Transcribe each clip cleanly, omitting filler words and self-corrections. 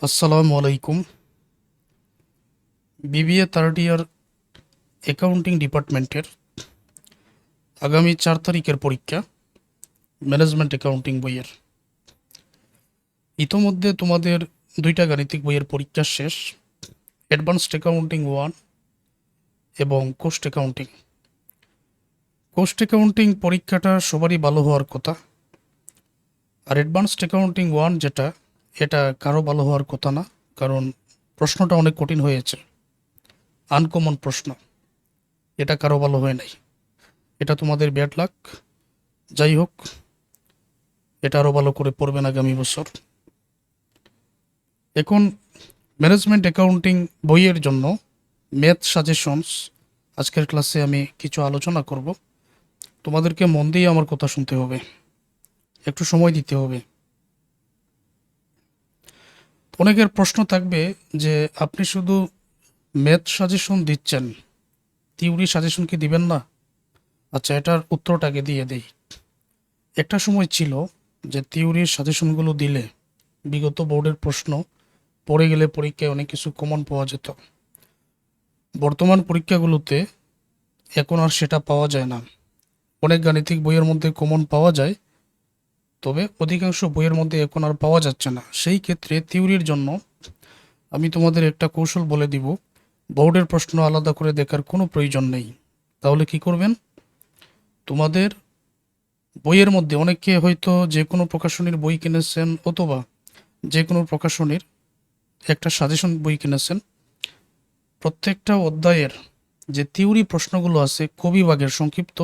আসসালামু আলাইকুম। BBA third year accounting ডিপার্টমেন্টের আগামী 4 তারিখের পরীক্ষা ম্যানেজমেন্ট অ্যাকাউন্টিং বইয়ের। ইতোমধ্যে তোমাদের 2টা গাণিতিক বইয়ের পরীক্ষা শেষ, অ্যাডভান্সড অ্যাকাউন্টিং 1 এবং কোস্ট অ্যাকাউন্টিং। কোস্ট অ্যাকাউন্টিং পরীক্ষাটা সবারই ভালো হওয়ার কথা, আর অ্যাডভান্সড অ্যাকাউন্টিং 1 যেটা, এটা কারো ভালো হওয়ার কথা না, কারণ প্রশ্নটা অনেক কঠিন হয়েছে, আনকমন প্রশ্ন। এটা কারো ভালো হয় নাই, এটা তোমাদের ব্যাড লাক। যাই হোক, এটা আরও ভালো করে পড়বেন আগামী বছর। এখন ম্যানেজমেন্ট অ্যাকাউন্টিং বইয়ের জন্য ম্যাথ সাজেশনস আজকের ক্লাসে আমি কিছু আলোচনা করব। তোমাদেরকে মন দিয়ে আমার কথা শুনতে হবে, একটু সময় দিতে হবে। অনেকের প্রশ্ন থাকবে যে আপনি শুধু ম্যাথ সাজেশন দিচ্ছেন, থিওরি সাজেশন কি দিবেন না? আচ্ছা, এটার উত্তরটাকে দিয়ে দেই। একটা সময় ছিল যে থিওরির সাজেশনগুলো দিলে বিগত বোর্ডের প্রশ্ন পড়ে গেলে পরীক্ষায় অনেক কিছু কমন পাওয়া যেত। বর্তমান পরীক্ষাগুলোতে এখন আর সেটা পাওয়া যায় না। অনেক গাণিতিক বইয়ের মধ্যে কমন পাওয়া যায়, তবে অধিকাংশ বইয়ের মধ্যে এখন আর পাওয়া যাচ্ছে না। সেই ক্ষেত্রে থিওরির জন্য আমি তোমাদের একটা কৌশল বলে দিব। বোর্ডের প্রশ্ন আলাদা করে দেখার কোনো প্রয়োজন নেই। তাহলে কি করবেন? তোমাদের বইয়ের মধ্যে অনেকে হয়তো যে কোনো প্রকাশনীর বই কিনেছেন, অথবা যে কোনো প্রকাশনীর একটা সাজেশন বই কিনেছেন। প্রত্যেকটা অধ্যায়ের যে থিওরি প্রশ্নগুলো আছে কবিভাগের সংক্ষিপ্ত,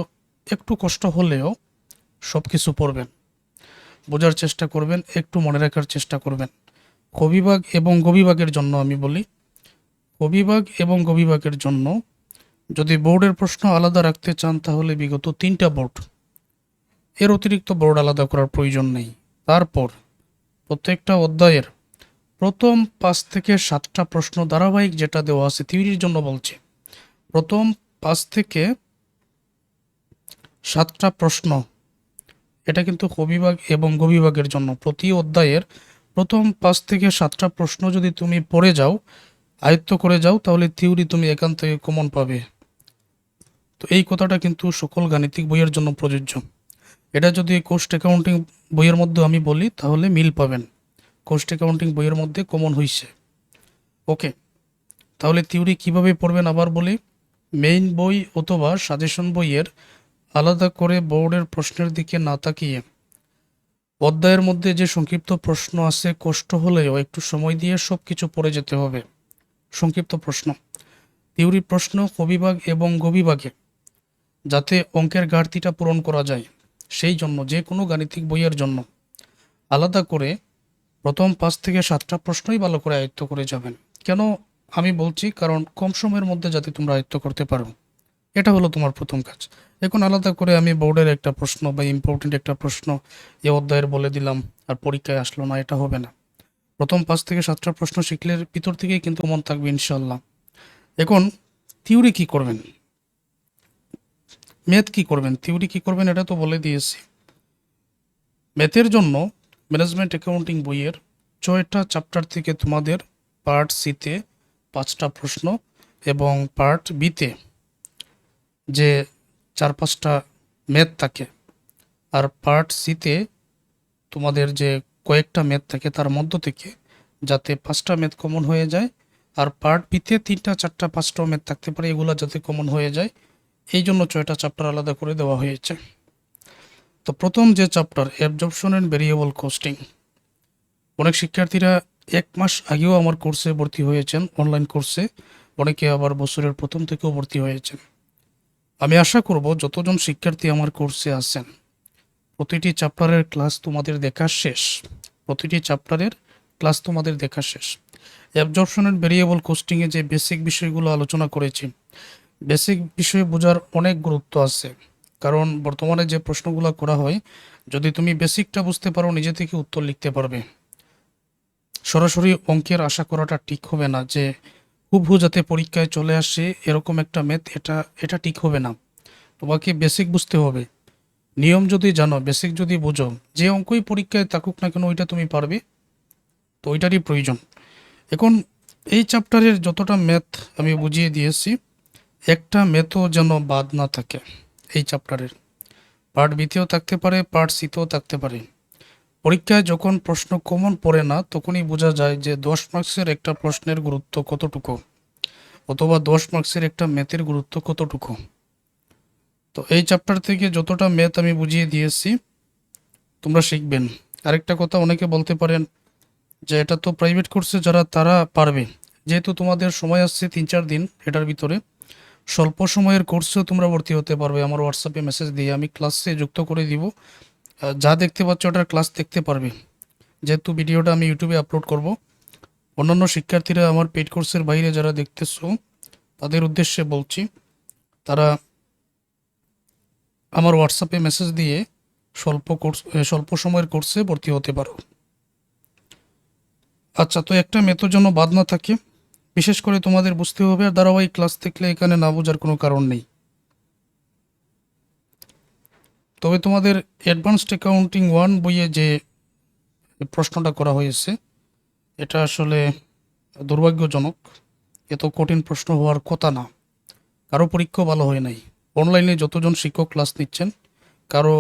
একটু কষ্ট হলেও সব কিছু পড়বেন, বোঝার চেষ্টা করবেন, একটু মনে রাখার চেষ্টা করবেন। কবিভাগ এবং গবিভাগের জন্য আমি বলি, কবিভাগ এবং গবিভাগের জন্য যদি বোর্ডের প্রশ্ন আলাদা রাখতে চান তাহলে বিগত 3টা বোর্ড, এর অতিরিক্ত বোর্ড আলাদা করার প্রয়োজন নেই। তারপর প্রত্যেকটা অধ্যায়ের প্রথম 5 থেকে 7টা প্রশ্ন ধারাবাহিক যেটা দেওয়া আছে থিওরির জন্য বলছে, প্রথম 5 থেকে 7টা প্রশ্ন, এটা কিন্তু কবিভাগ এবং গবিভাগের জন্য। প্রতি অধ্যায়ের প্রথম 5 থেকে 7টা প্রশ্ন যদি তুমি পড়ে যাও, আয়ত্ত করে যাও, তাহলে থিওরি তুমি এখান থেকে কমন পাবে। তো এই কথাটা কিন্তু সকল গাণিতিক বইয়ের জন্য প্রযোজ্য। এটা যদি কোস্ট অ্যাকাউন্টিং বইয়ের মধ্যে আমি বলি তাহলে মিল পাবেন, কোস্ট অ্যাকাউন্টিং বইয়ের মধ্যে কমন হয়েছে। ওকে, তাহলে থিওরি কিভাবে পড়বেন আবার বলি। মেইন বই অথবা সাজেশন বইয়ের আলাদা করে বোর্ডের প্রশ্নের দিকে না তাকিয়ে অধ্যায়ের মধ্যে যে সংক্ষিপ্ত প্রশ্ন আছে, কষ্ট হলেও একটু সময় দিয়ে সব কিছু পড়ে যেতে হবে। সংক্ষিপ্ত প্রশ্ন, থিওরি প্রশ্ন কবিভাগ এবং গবিভাগে, যাতে অঙ্কের ঘাটতিটা পূরণ করা যায়, সেই জন্য যে কোনো গাণিতিক বইয়ের জন্য আলাদা করে প্রথম 5 থেকে 7টা প্রশ্নই ভালো করে আয়ত্ত করে যাবেন। কেন আমি বলছি? কারণ কম সময়ের মধ্যে যাতে তোমরা আয়ত্ত করতে পারো, এটা হলো তোমার প্রথম কাজ। এখন আলাদা করে আমি বোর্ডের একটা প্রশ্ন বা ইম্পর্টেন্ট একটা প্রশ্ন এ অধ্যায়ের বলে দিলাম আর পরীক্ষায় আসলো না, এটা হবে না। প্রথম 5 থেকে 7টা প্রশ্ন শিখলে ভিতর থেকেই কিন্তু মন থাকবে ইনশাল্লাহ। এখন থিওরি কি করবেন, ম্যাথ কি করবেন, থিওরি কি করবেন এটা তো বলে দিয়েছি। ম্যাথের জন্য ম্যানেজমেন্ট অ্যাকাউন্টিং বইয়ের 6টা চ্যাপ্টার থেকে তোমাদের পার্ট সিতে 5টা প্রশ্ন এবং পার্ট বিতে যে 4-5টা ম্যাথ থাকে, আর পার্ট সিতে তোমাদের যে কয়েকটা ম্যাথ থাকে তার মধ্য থেকে যাতে 5টা ম্যাথ কমন হয়ে যায়, আর পার্ট বিতে 3টা 4টা 5টা ম্যাথ থাকতে পারে, এগুলো যাতে কমন হয়ে যায়, এই জন্য 6টা চ্যাপ্টার আলাদা করে দেওয়া হয়েছে। তো প্রথম যে chapter absorption and variable costing, অনেক শিক্ষার্থীরা 1 মাস আগেও আমার কোর্সে ভর্তি হয়েছেন, অনলাইন কোর্সে, অনেকে আবার বছরের প্রথম থেকেও ভর্তি হয়েছেন। আমি আশা করব যতজন শিক্ষার্থী আমার কোর্সে আছেন প্রতিটি চ্যাপ্টারের ক্লাস তোমাদের দেখা শেষ, প্রতিটি চ্যাপ্টারের ক্লাস তোমাদের দেখা শেষ। অ্যাবজর্পশন অ্যান্ড ভেরিয়েবল কোস্টিংয়ে যে বেসিক বিষয়গুলো আলোচনা করেছি, বেসিক বিষয় বোঝার অনেক গুরুত্ব আছে, কারণ বর্তমানে যে প্রশ্নগুলো করা হয়, যদি তুমি বেসিকটা বুঝতে পারো নিজে থেকে উত্তর লিখতে পারবে। সরাসরি অঙ্কের আশা করাটা ঠিক হবে না, যে হুবহু যাতে পরীক্ষায় চলে আসে এরকম একটা ম্যাথ, এটা এটা ঠিক হবে না। তোমাকে বেসিক বুঝতে হবে, নিয়ম যদি জানো, বেসিক যদি বোঝো, যে অঙ্কই পরীক্ষায় থাকুক না কেন ওইটা তুমি পারবে। তো ওইটারই প্রয়োজন। এখন এই চ্যাপ্টারের যতটা ম্যাথ আমি বুঝিয়ে দিয়েছি, একটা ম্যাথও যেন বাদ না থাকে এই চ্যাপ্টারের। পার্ট বিতেও থাকতে পারে, পার্ট সিতেও থাকতে পারে। পরীক্ষায় যখন প্রশ্ন কমন পড়ে না, তখনই বোঝা যায় যে 10 মার্কসের একটা প্রশ্নের গুরুত্ব কতটুকু, অথবা 10 মার্কসের একটা ম্যাথের গুরুত্ব কতটুকু। তো এই চ্যাপ্টার থেকে যতটা ম্যাথ আমি বুঝিয়ে দিয়েছি তোমরা শিখবেন। আরেকটা কথা, অনেকে বলতে পারেন যে এটা তো প্রাইভেট কোর্সে যারা তারা পারবে। যেহেতু তোমাদের সময় আসছে 3-4 দিন, এটার ভিতরে স্বল্প সময়ের কোর্সেও তোমরা ভর্তি হতে পারবে। আমার হোয়াটসঅ্যাপে মেসেজ দিয়ে আমি ক্লাসে যুক্ত করে দিব। যা দেখতে পাচ্ছ ওটার ক্লাস দেখতে পারবে, যেহেতু ভিডিওটা আমি ইউটিউবে আপলোড করব। অন্যান্য শিক্ষার্থীরা আমার পেইড কোর্সের বাইরে যারা দেখতেছো তাদের উদ্দেশ্যে বলছি, তারা আমার হোয়াটসঅ্যাপে মেসেজ দিয়ে স্বল্প সময়ের কোর্সে ভর্তি হতে পারো। আচ্ছা, তো একটা মেথড যেন বাদ না থাকে, বিশেষ করে তোমাদের বুঝতে হবে। আর ধারাবাহিক ক্লাস দেখলে এখানে না বোঝার কোনো কারণ নেই। তবে তোমাদের অ্যাডভান্সড অ্যাকাউন্টিং 1 বইয়ে যে প্রশ্নটা করা হয়েছে, এটা আসলে দুর্ভাগ্যজনক। এত কঠিন প্রশ্ন হওয়ার কথা না। কারো পরীক্ষা ভালো হয় নাই। অনলাইনে যতজন শিক্ষক ক্লাস নিচ্ছেন, কারো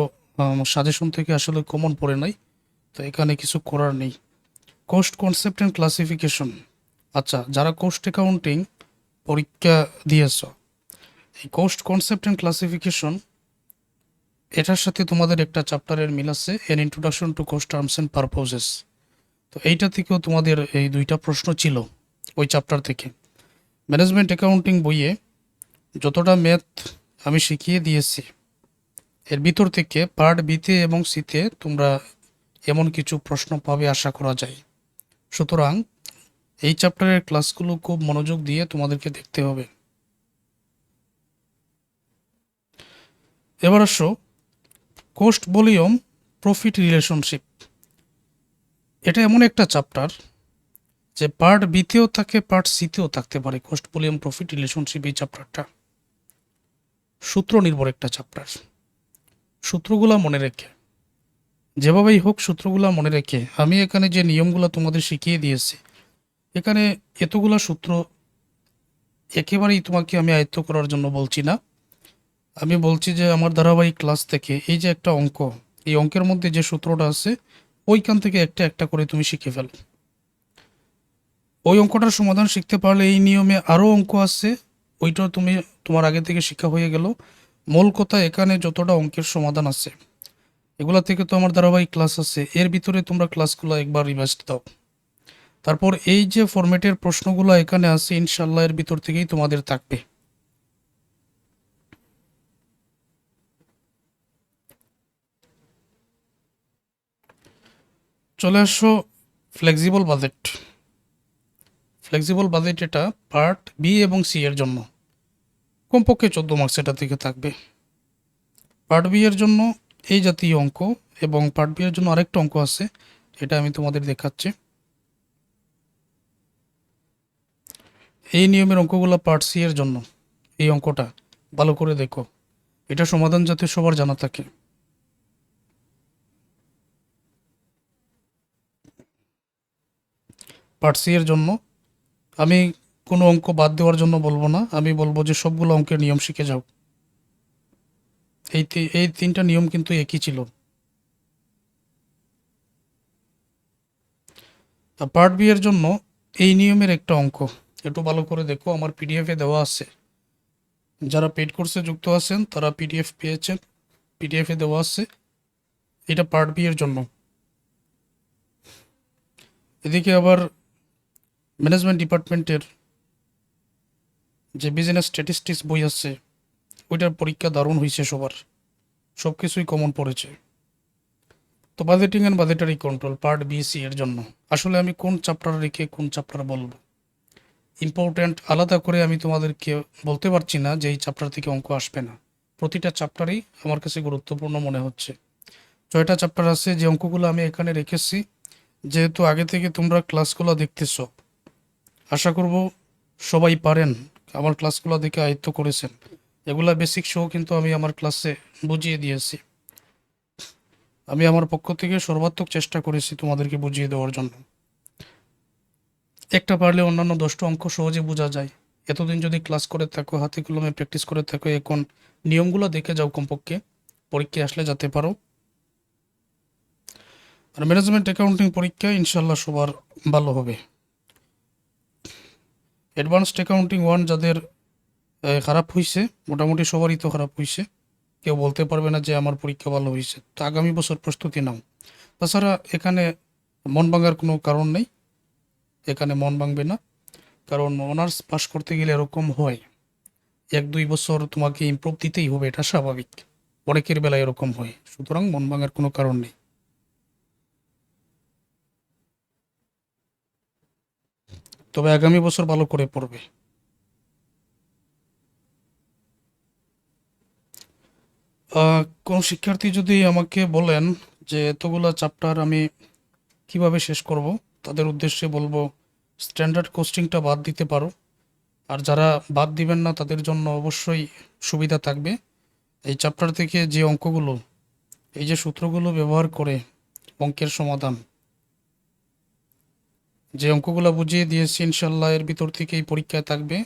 সাজেশন থেকে আসলে কমন পড়ে নাই। তো এখানে কিছু করার নেই। Cost concept and classification. আচ্ছা, যারা কোস্ট অ্যাকাউন্টিং পরীক্ষা দিয়েছ, এই কোস্ট কনসেপ্ট অ্যান্ড ক্লাসিফিকেশন, এটার সাথে তোমাদের একটা চ্যাপ্টারের মিল আছে, an introduction to cost terms and purposes. তো এইটা থেকেও তোমাদের এই 2টা প্রশ্ন ছিল ওই চ্যাপ্টার থেকে। ম্যানেজমেন্ট অ্যাকাউন্টিং বইয়ে যতটা ম্যাথ আমি শিখিয়ে দিয়েছি, এর ভিতর থেকে পার্ট বিতে এবং সিতে তোমরা এমন কিছু প্রশ্ন পাবে আশা করা যায়। সুতরাং এই চ্যাপ্টারের ক্লাসগুলো খুব মনোযোগ দিয়ে তোমাদেরকে দেখতে হবে। এবার আসো কোস্ট ভলিউম প্রফিট রিলেশনশিপ। এটা এমন একটা চ্যাপ্টার যে পার্ট বিতেও থাকে, পার্ট সিতেও থাকতে পারে। কোস্ট ভলিউম প্রফিট রিলেশনশিপ এই চ্যাপ্টারটা সূত্র নির্ভর একটা চ্যাপ্টার। সূত্রগুলা মনে রেখে, যেভাবেই হোক সূত্রগুলা মনে রেখে, আমি এখানে যে নিয়মগুলো তোমাদের শিখিয়ে দিয়েছি, এখানে এতগুলা সূত্র একেবারেই তোমাকে আমি আয়ত্ত করার জন্য বলছি না। আমি বলছি যে আমার ধারাবাহিক ক্লাস থেকে এই যে একটা অঙ্ক, এই অঙ্কের মধ্যে যে সূত্রটা আছে ওইখান থেকে একটা একটা করে তুমি শিখে ফেলো। ওই অঙ্কটার সমাধান শিখতে পারলে এই নিয়মে আরও অঙ্ক আছে, ওইটাও তুমি তোমার আগে থেকে শিক্ষা হয়ে গেল। মূল কথা, এখানে যতটা অঙ্কের সমাধান আছে এগুলা থেকে তো আমার ধারাবাহিক ক্লাস আছে, এর ভিতরে তোমরা ক্লাসগুলো একবার রিভাইজ দাও। তারপর এই যে ফরম্যাটের প্রশ্নগুলো এখানে আছে, ইনশাল্লাহ এর ভিতর থেকেই তোমাদের থাকবে। চলে আসো ফ্লেক্সিবল বাজেট। ফ্লেক্সিবল বাজেট এটা পার্ট বি এবং সি এর জন্য কমপক্ষে 14 মার্কস এটা থেকে থাকবে। পার্ট বি এর জন্য এই জাতীয় অঙ্ক, এবং পার্ট বি এর জন্য আরেকটা অঙ্ক আছে, এটা আমি তোমাদের দেখাচ্ছি। এই নিয়মের অঙ্কগুলো পার্ট সি এর জন্য। এই অঙ্কটা ভালো করে দেখো, এটা সমাধান যাতে সবার জানা থাকে। পার্ট সি এর জন্য আমি কোনো অঙ্ক বাদ দেওয়ার জন্য বলবো না, আমি বলবো যে সবগুলো অঙ্কের নিয়ম শিখে যাও। এই 3টা নিয়ম কিন্তু একই ছিল। পার্ট বি এর জন্য এই নিয়মের একটা অঙ্ক একটু ভালো করে দেখো, আমার পিডিএফে দেওয়া আছে। যারা পেড কোর্সে যুক্ত আছেন তারা পিডিএফ পেয়েছেন, পিডিএফে দেওয়া আছে। এটা পার্ট বি এর জন্য। এদিকে আবার ম্যানেজমেন্ট ডিপার্টমেন্টের যে বিজনেস স্ট্যাটিস্টিক্স বই আছে, ওইটার পরীক্ষা দারুণ হয়েছে সবার, সব কিছুই কমন পড়েছে। তো budgeting and budgetary control part B C এর জন্য আসলে আমি কোন চ্যাপ্টার রেখে কোন চ্যাপ্টার বলবো ইম্পর্ট্যান্ট আলাদা করে আমি তোমাদেরকে বলতে পারছি না যে এই চ্যাপ্টার থেকে অঙ্ক আসবে না। প্রতিটা চ্যাপ্টারই আমার কাছে গুরুত্বপূর্ণ মনে হচ্ছে। 6টা চ্যাপ্টার আছে, যে অঙ্কগুলো আমি এখানে রেখেছি। যেহেতু আগে থেকে তোমরা ক্লাসগুলো দেখতেছো, আশা করব সবাই পারেন, আমার ক্লাসগুলো দেখে আয়ত্ত করেছেন। এগুলা বেসিক সহ কিন্তু আমি আমার ক্লাসে বুঝিয়ে দিয়েছি। আমি আমার পক্ষ থেকে সর্বাত্মক চেষ্টা করেছি তোমাদেরকে বুঝিয়ে দেওয়ার জন্য। একটা পারলে অন্যান্য 10টা অঙ্ক সহজে বোঝা যায়। এতদিন যদি ক্লাস করে থাকো, হাতে কলমে প্র্যাকটিস করে থাকো, এখন নিয়মগুলো দেখে যাও কমপক্ষে, পরীক্ষায় আসলে যেতে পারো। আর ম্যানেজমেন্ট অ্যাকাউন্টিং পরীক্ষা ইনশাল্লাহ সবার ভালো হবে। অ্যাডভান্সড অ্যাকাউন্টিং 1 যাদের খারাপ হয়েছে, মোটামুটি সবারই তো খারাপ হয়েছে, কেউ বলতে পারবে না যে আমার পরীক্ষা ভালো হয়েছে। তো আগামী বছর প্রস্তুতি নাও। তাছাড়া এখানে মন ভাঙার কোনো কারণ নেই, এখানে মন ভাঙবে না, কারণ অনার্স পাস করতে গেলে এরকম হয়, 1-2 বছর তোমাকে ইমপ্রুভ দিতেই হবে, এটা স্বাভাবিক। অনেকের বেলায় এরকম হয়, সুতরাং মন ভাঙার কোনো কারণ নেই। তবে আগামী বছর ভালো করে পড়বে। কোনো শিক্ষার্থী যদি আমাকে বলেন যে এতগুলা চ্যাপ্টার আমি কিভাবে শেষ করব, তাদের উদ্দেশ্যে বলবো স্ট্যান্ডার্ড কোস্টিংটা বাদ দিতে পারো। আর যারা বাদ দিবেন না তাদের জন্য অবশ্যই সুবিধা থাকবে। এই চ্যাপ্টার থেকে যে অঙ্কগুলো, এই যে সূত্রগুলো ব্যবহার করে অঙ্কের সমাধান, যে অঙ্কগুলো বুঝিয়ে দিয়েছি ইনশাল্লাহ এর ভিতর থেকেই পরীক্ষায় থাকবে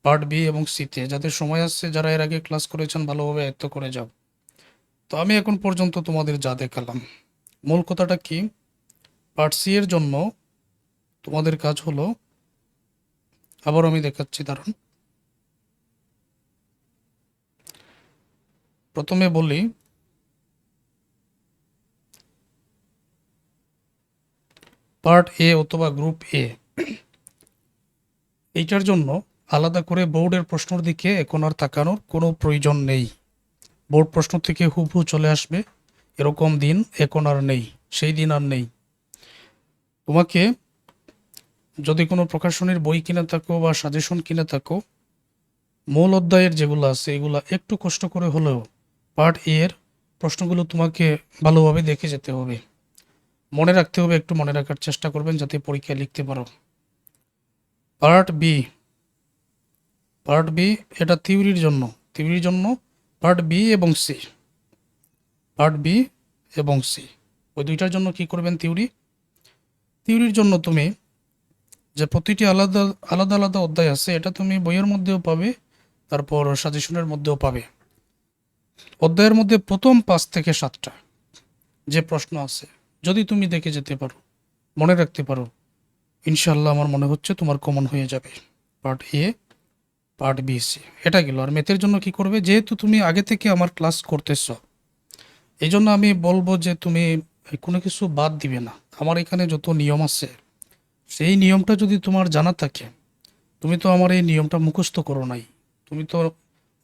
পার্ট বি এবং সিতে। যাদের সময় আসছে, যারা এর আগে ক্লাস করেছেন ভালোভাবে আয়ত্ত করে যাও। তো আমি এখন পর্যন্ত তোমাদের যা দেখালাম, মূল কথাটা কি, পার্ট সি এর জন্য তোমাদের কাজ হলো, আবার আমি দেখাচ্ছি দাঁড়ান। প্রথমে বলি, পার্ট এ অথবা গ্রুপ এ, এইটার জন্য আলাদা করে বোর্ডের প্রশ্নের দিকে এখন আর তাকানোর কোনো প্রয়োজন নেই। বোর্ড প্রশ্ন থেকে হুবহু চলে আসবে এরকম দিন এখন আর নেই, সেই দিন আর নেই। তোমাকে যদি কোনো প্রকাশনীর বই কিনে থাকো বা সাজেশন কিনে থাকো, মূল অধ্যায়ের যেগুলো আছে এগুলো একটু কষ্ট করে হলেও পার্ট এ এর প্রশ্নগুলো তোমাকে ভালোভাবে দেখে যেতে হবে, মনে রাখতে হবে, একটু মনে রাখার চেষ্টা করবেন যাতে পরীক্ষায় লিখতে পারো। পার্ট বি, পার্ট বি এটা থিওরির জন্য, থিওরির জন্য পার্ট বি এবং সি, পার্ট বি এবং সি, ওই দুইটার জন্য কি করবেন, থিওরি। থিওরির জন্য তুমি যে প্রতিটি আলাদা আলাদা আলাদা অধ্যায় আছে, এটা তুমি বইয়ের মধ্যেও পাবে, তারপর সাজেশনের মধ্যেও পাবে। অধ্যায়ের মধ্যে প্রথম 5 থেকে 7টা যে প্রশ্ন আছে, যদি তুমি দেখে যেতে পারো, মনে রাখতে পারো, ইনশাল্লাহ আমার মনে হচ্ছে তোমার কমন হয়ে যাবে। Part A, part B, C, এটা গেল। আর ম্যাথের জন্য কি করবে, যেহেতু তুমি আগে থেকে আমার ক্লাস করতেছো, এই জন্য আমি বলবো যে তুমি কোনো কিছু বাদ দিবে না। আমার এখানে যত নিয়ম আছে, সেই নিয়মটা যদি তোমার জানা থাকে, তুমি তো আমার এই নিয়মটা মুখস্থ করো নাই, তুমি তো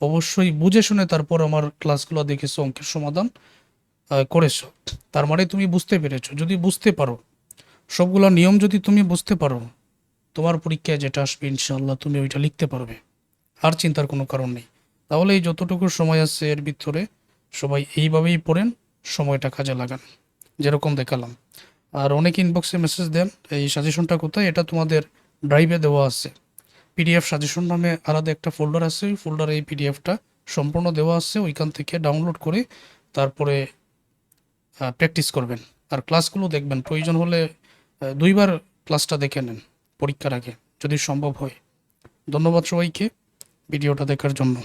অবশ্যই বুঝে শুনে তারপর আমার ক্লাসগুলো দেখেছো, অঙ্কের সমাধান করেছো, তার মানে তুমি বুঝতে পেরেছো। যদি বুঝতে পারো, সবগুলো নিয়ম যদি তুমি বুঝতে পারো, তোমার পরীক্ষায় যেটা আসবে ইনশাল্লাহ তুমি ওইটা লিখতে পারবে, আর চিন্তার কোনো কারণ নেই। তাহলে এই যতটুকু সময় আছে এর ভিতরে সবাই এইভাবেই পড়েন, সময়টা কাজে লাগান যেরকম দেখালাম। আর অনেক ইনবক্সে মেসেজ দেন এই সাজেশনটা কোথায়, এটা তোমাদের ড্রাইভে দেওয়া আছে, পিডিএফ সাজেশন নামে আলাদা একটা ফোল্ডার আছে, ওই ফোল্ডারে এই পিডিএফটা সম্পূর্ণ দেওয়া আছে, ওইখান থেকে ডাউনলোড করে তারপরে প্র্যাকটিস করবেন। আর ক্লাসগুলো দেখবেন, প্রয়োজন হলে 2বার ক্লাসটা দেখে নেন পরীক্ষার আগে যদি সম্ভব হয়। ধন্যবাদ সবাইকে ভিডিওটা দেখার জন্য।